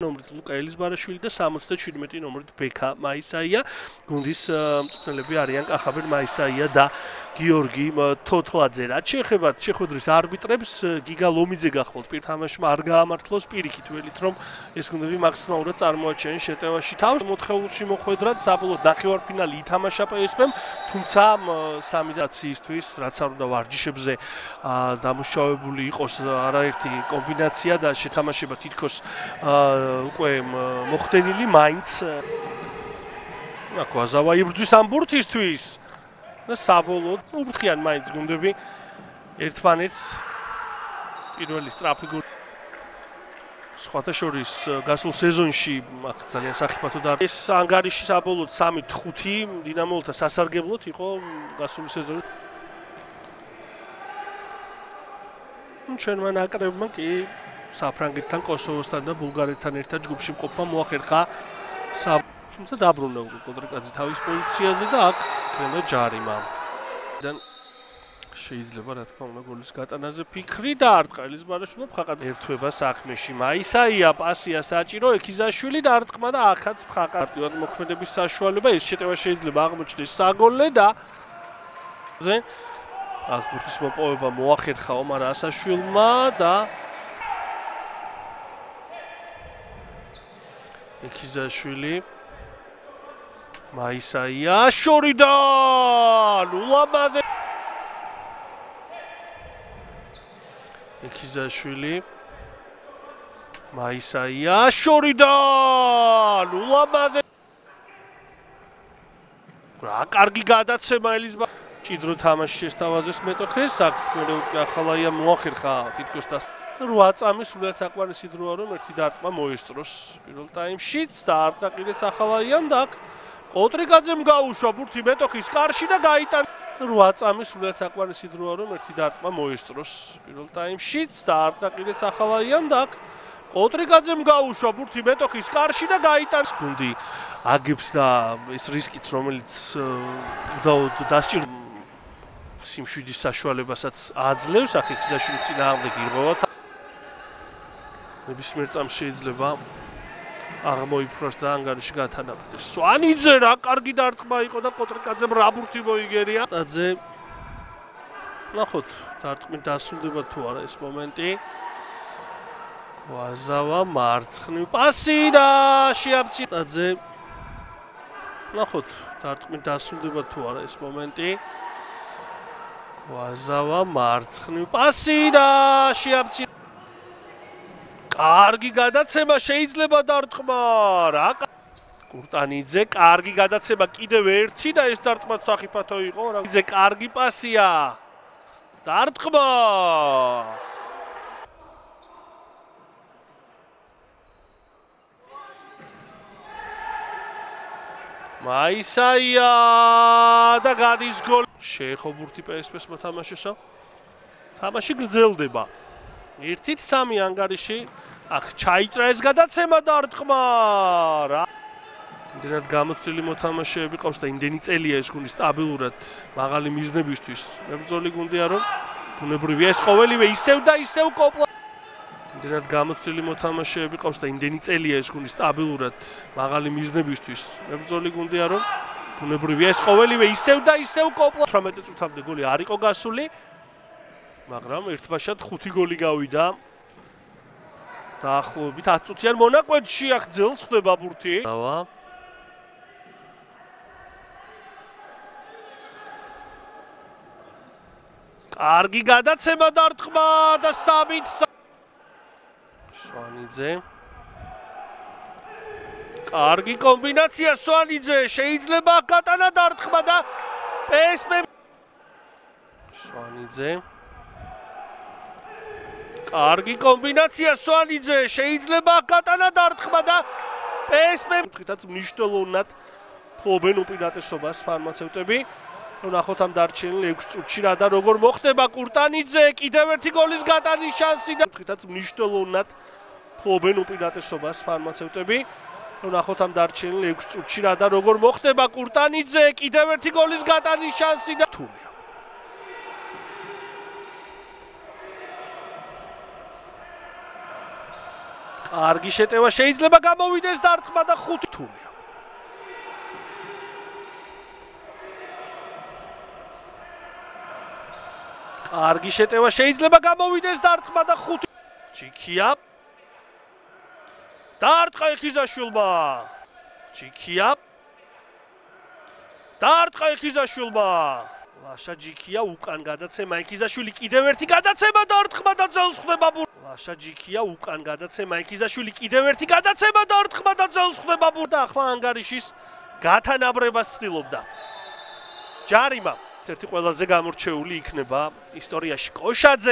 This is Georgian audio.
ნომრით ლუკა ელიზბარაშვილი და 77 ნომრით ბექა მაისაია. გუნდის მწვრთნელები არიან კახაბერ მაისაია და გიორგი თოთლაძე. რაც შეეხება შეხვედრის არბიტრებს, გიგა ლომიძე გახლავთ პირთამაშმა არ გაამართლოს პირიქით ველით, რომ ეს გუნდები მაქსიმალურად წარმოაჩენენ შეტევაში თავს. მოთხეულში მოხვედრად საბოლოოდ ნახევარფინალი ითამაშა PSV-მ, თუმცა სამიდაციისთვის რაც არ უნდა ვარჯიშებზე დამუშავებული იყოს არაერთი კომბინაცია და შეთამაშება თითქოს უკვე მოხდენილი, მაინც აკო აზავა იბრძვის ამ ბურთისთვის და საბოლოოდ უბრძიან მაინც გუნდები ერთმანეთს პირველი სწრაფი გოლი სხვათა შორის გასულ სეზონში ძალიან სახიფათო და ეს ანგარიში საბოლოოდ 3-5 დინამოელთა სასარგებლოდ იყო გასული სეზონი. ჩვენმა ნაკრებმა კი საფრანგეთთან, კოსოვოსთან და ბულგარეთთან ერთად ჯგუფში მყოფმა მოახერხა თუმცა დაბრუნდა უკვე კოდრიკაძე თავის პოზიციაზე და აქ ქრენდა ჯარიმა. შეიძლება რა თქმა უნდა გოლის გატანაზე ფიქრი და არტყა ელიზბარაშვილმა ფხაყა ერთვება საქმეში. მაისაია პასია საჭირო ექიზაშვილი და არტყმა და აქაც ფხაყა არტივად მოქმედების საშუალება. ეს შეტევა შეიძლება აღმოჩნდეს საგოლე და აქ ბურთის მოპოვება მოახერხა ომარ ასაშვილმა და ექიზაშვილი მაისაია შორიდან ულამაზე ექიზაშვილი მაისაია შორიდან ულამაზე რა კარგი გადაცემა ელიზბარ ჭიდრო თამაში შესთავაზეს მეტოქეს აქ მე ახალაია მოახერხა თითქოს 8 წამი სულად საკმარისი დროა რომ ერთი დარტყმა მოესწროს პირველ ტაიმშიც და არტყა კიდეც ახალაიამ და აქ კოტრიკაძემ გაუშვა ბურთი მეტოქის კარში და გაიტანა 8 წამი სულად საკმარისი დროა რომ ერთი დარტყმა მოესწროს პირველ ტაიმშიც და არტყა კიდეც ახალაიამ და აქ კოტრიკაძემ გაუშვა ბურთი მეტოქის კარში და გაიტანა გუნდი აგებს და ეს რისკით რომელიც უდაოდ დასჭირდება სიმშვიდის საშუალებასაც აძლევს აქ ექიზაშვილი წინააღმდეგ ირღვევა ნებისმიერ წამს შეიძლება აღმოიფროს და ანგარიში გათანაბრდეს. სვანიძე რა კარგი დარტყმა იყო და კოტრიკაძემ რა ბურთი მოიგერია. ტაძე ნახოთ დარტყმით დასრულდება თუ არა ეს მომენტი. ვაზავა მარცხნივ პასი და შეაბცია ტაძე ნახოთ დარტყმით დასრულდება თუ არა ეს მომენტი. ვაზავა მარცხნივ პასი და შეაბცია კარგი გადაცემა შეიძლება დარტყმა რა კურტანიძე კარგი გადაცემა კიდევ ერთი და ეს დარტყმაც სახიფათო იყო რა ძე კარგი პასია დარტყმა მაისაია და გადის გოლი შეეხო ბურთი PSV-ს მოთამაშესო თამაში გრძელდება 1-3 ანგარიში აქ ჩაიჭრა ეს გადაცემა დარტყმა რა იმდენად გამოცდილი მოთამაშეები ყავს და იმდენი წელია ეს გუნდი სტაბილურად მაღალი მიზნებისთვის მებრძოლი გუნდია რომ ბუნებრივია ეს ყოველივე ისევ და ისევ კოპლა იმდენად გამოცდილი მოთამაშეები ყავს და იმდენი წელია ეს გუნდი სტაბილურად მაღალი მიზნებისთვის მებრძოლი გუნდია რომ ბუნებრივია ეს ყოველივე ისევ და ისევ კოპლა 18 წუთამდე გოლი არ იყო გასული მაგრამ ერთბაშად 5 გოლი გავიდა დაახლოებით 10 წუთიან მონაკვეთში აქ ძელს ხდება ბურთი. კარგი გადაცემა დარტყმა და 3-ით სვანიძე კარგი კომბინაცია სვანიძე შეიძლება გატანა დარტყმა და PSV სვანიძე კარგი კომბინაცია სვანიძე შეიძლება გატანა დარტყმა და PSV თითქოს მნიშვნელოვნად ფლობენ უპირატესობას ფარმაცევტები. ნახოთ ამ დარჩენილ 6 წუთში რა და როგორ მოხდება კურტანიძე კიდევ ერთი გოლის გატანის შანსი და თითქოს მნიშვნელოვნად ფლობენ უპირატესობას ფარმაცევტები. ნახოთ ამ დარჩენილ 6 წუთში რა და როგორ მოხდება კურტანიძე კიდევ ერთი გოლის გატანის შანსი და თუმცა კარგი შეტევა შეიძლება გამოვიდეს დარტყმა და 5 თუმია. კარგი შეტევა შეიძლება გამოვიდეს დარტყმა და 5 ჩიქია. დარტყა ეხიზაშვილმა. ჩიქია. დარტყა ეხიზაშვილმა. ლაშა ჯიქია უკან გადაცემა ეხიზაშვილი კიდევ ერთი გადაცემა დარტყმა და ძელს ხდება ლაშა ჯიქია უკან გადაცემა ეხიზაშვილი კიდევ ერთი გადაცემა დარტყმა და ძელს ხდება და ახლა ანგარიშის გათანაბრებას ცდილობდა. ჯარიმა ერთი ყველაზე გამორჩეული იქნება ისტორიაში კოშაძე